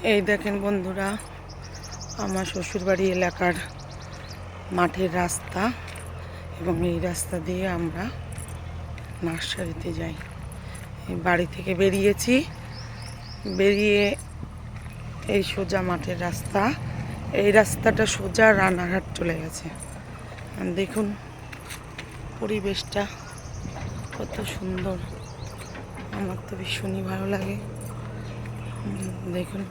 এই দেখেন বন্ধুরা, আমার শ্বশুরবাড়ি এলাকার মাঠের রাস্তা, এবং এই রাস্তা দিয়ে আমরা নার্সারিতে যাই। এই বাড়ি থেকে বেরিয়ে এই সোজা মাঠের রাস্তা, এই রাস্তাটা সোজা রানাঘাট চলে গেছে। দেখুন পরিবেশটা কত সুন্দর, আমার তো ভীষণই ভালো লাগে। দেখুন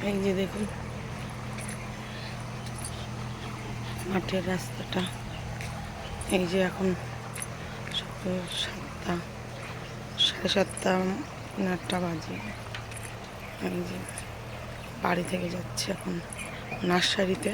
এই যে দেখুন মাঠের রাস্তাটা, এই যে এখন সাতটা, 7:30 8টা বাজে। এই যে বাড়ি থেকে যাচ্ছে এখন নার্সারিতে।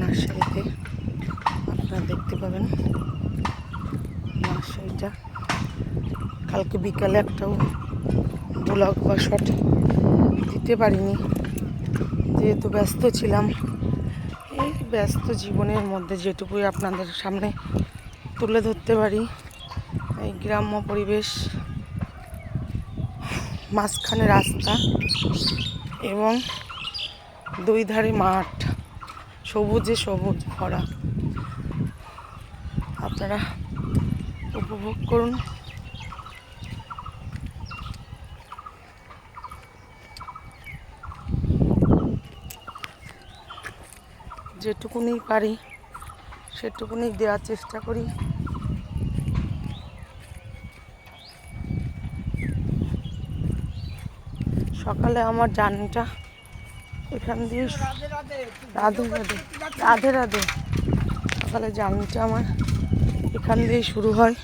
নার্সারিতে আপনারা দেখতে পাবেন নার্সারিটা। কালকে বিকালে একটাও ব্লগ বা শট দিতে পারিনি, যেহেতু ব্যস্ত ছিলাম। এই ব্যস্ত জীবনের মধ্যে যেটুকুই আপনাদের সামনে তুলে ধরতে পারি, এই গ্রাম্য পরিবেশ, মাঝখানে রাস্তা এবং দুই ধারে মাঠ, সবুজে সবুজ ভরা। আপনারা উপভোগ করুন। যেটুকুনি পারি সেটুকুনি দেওয়ার চেষ্টা করি। সকালে আমার জার্নিটা এখান দিয়ে, রাধে রাধে রাধে রাধে, সকালে জার্নিটা আমার এখান দিয়ে শুরু হয়।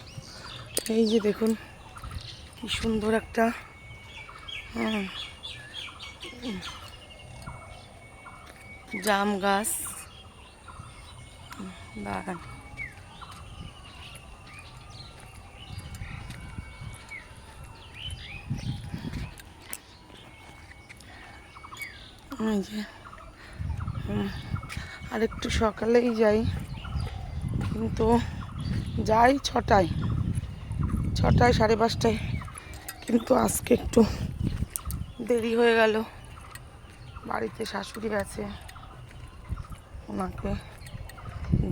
এই যে দেখুন কি সুন্দর একটা জাম গাছ, বাগান। এই যে আর একটু সকালেই যাই, কিন্তু যাই 6টায় 5:30, কিন্তু আজকে একটু দেরি হয়ে গেল। বাড়িতে শাশুড়ি আছে, ওনাকে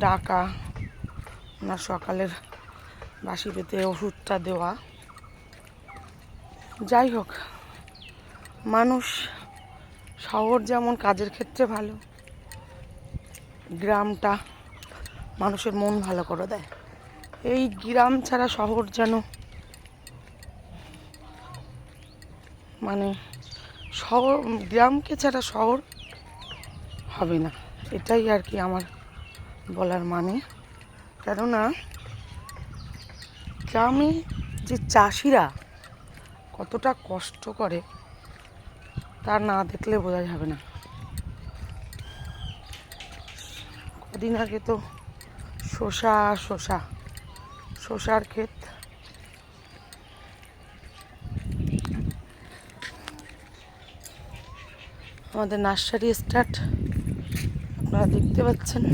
ডাকা, ওনার সকালের বাসি পেতে ওষুধটা দেওয়া। যাই হোক, মানুষ শহর যেমন কাজের ক্ষেত্রে ভালো, গ্রামটা মানুষের মন ভালো করে দেয়। এই গ্রাম ছাড়া শহর যেন, মানে শহর, গ্রামকে ছাড়া শহর হবে না, এটাই আর কি আমার বলার মানে। কেননা গ্রামে যে চাষিরা কতটা কষ্ট করে তা না দেখলে বোঝা যাবে না। কদিন আগে তো শসার ক্ষেত, আমাদের নার্সারি স্টার্ট, আপনারা দেখতে পাচ্ছেন।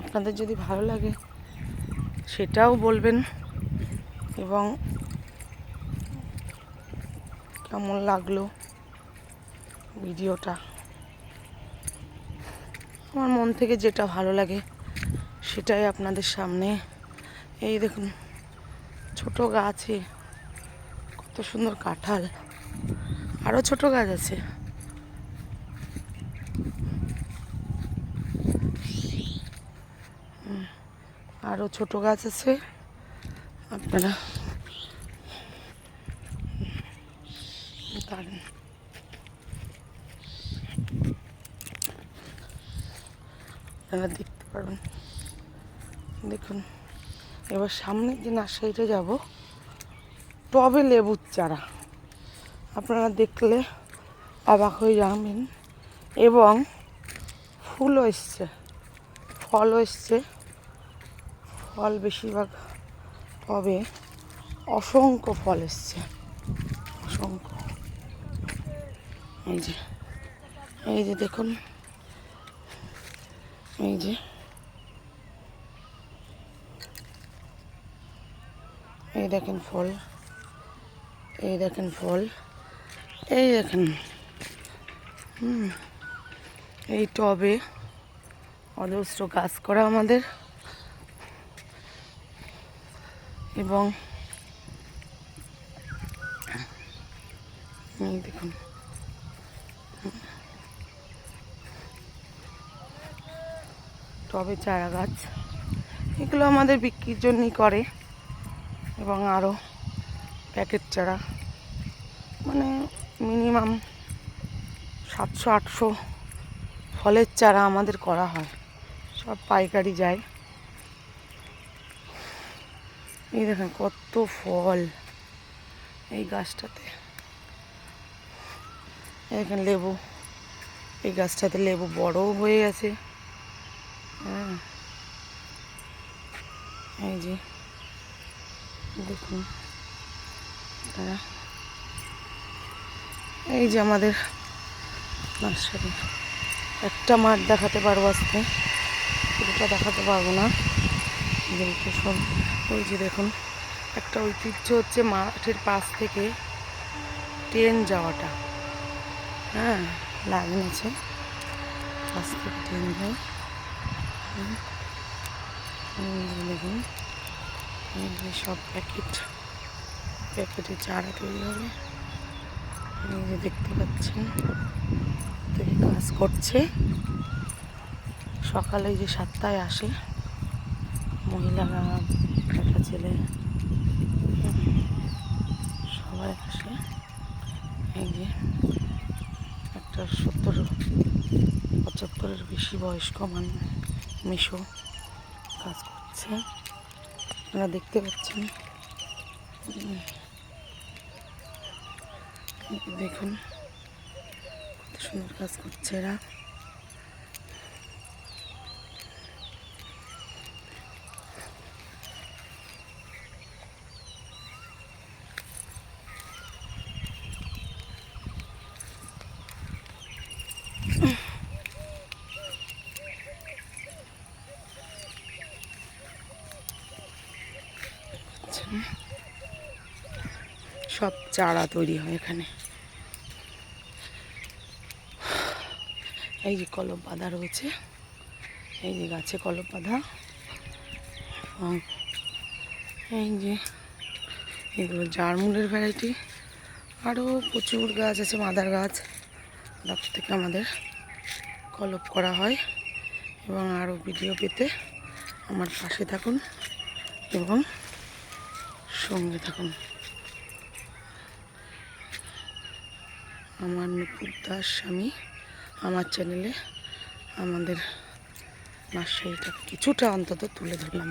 আপনাদের যদি ভালো লাগে সেটাও বলবেন, এবং কেমন লাগলো ভিডিওটা। আমার মন থেকে যেটা ভালো লাগে সেটাই আপনাদের সামনে। এই দেখুন ছোট গাছে কত সুন্দর কাঁঠাল, আরও ছোট গাছ আছে। আরও ছোট গাছ আছে, আপনারা দেখতে পারবেন। দেখুন এবার সামনে যে নার্সারিতে যাব, টবে লেবুর চারা, আপনারা দেখলে অবাক হয়ে যাবেন। এবং ফুলও এসছে, ফলও এসছে। ফল বেশিরভাগ টবে অসংখ্য ফল এসছে, অসংখ্য। এই যে দেখুন, এই যে এই দেখেন ফল, এই দেখেন ফল, এই দেখেন। এই টবে অজস্র গাছ করা আমাদের, এবং এই দেখুন টবে চারা গাছ, এগুলো আমাদের বিক্রির জন্যই করে। এবং আরও প্যাকেট চারা, মানে মিনিমাম 700-800 ফলের চারা আমাদের করা হয়, সব পাইকারি যায়। এই দেখেন কত ফল এই গাছটাতে। এখানে লেবু, এই গাছটাতে লেবু বড়ও হয়ে গেছে। হ্যাঁ, এই যে দেখুন তারা, এই যে আমাদের নার্সারি। একটা মাঠ দেখাতে পারবো আজকে, পুরোটা দেখাতে পারবো না যেহেতু সব। ওই যে দেখুন একটা ঐতিহ্য হচ্ছে মাঠের পাশ থেকে ট্রেন যাওয়াটা। হ্যাঁ, লাইন আছে, পাশ থেকে ট্রেন যায়। দেখুন সব প্যাকেটে চারা তৈরি হবে। এই যে দেখতে পাচ্ছেন থেকে কাজ করছে। সকালে যে 7টায় আসে মহিলারা, একটা ছেলে, সবাই আসে। এই যে একটা 70-75 বেশি বয়স্ক মিশো কাজ করছে, আপনারা দেখতে পাচ্ছেন। দেখুন কত সুন্দর কাজ করছে এরা। সব চারা তৈরি হয় এখানে। এই যে কলম বাঁধা রয়েছে, এই যে গাছে কলম বাঁধা। এই যে এগুলো জারমুলের ভ্যারাইটি, আরও প্রচুর গাছ আছে, মাদার গাছ। তার থেকে আমাদের কলপ করা হয়। এবং আরও ভিডিও পেতে আমার পাশে থাকুন এবং সঙ্গে থাকুন। আমার নুপুর দাস স্বামী আমার চ্যানেলে আমাদের নার্সারিটা কিছুটা অন্তত তুলে ধরলাম।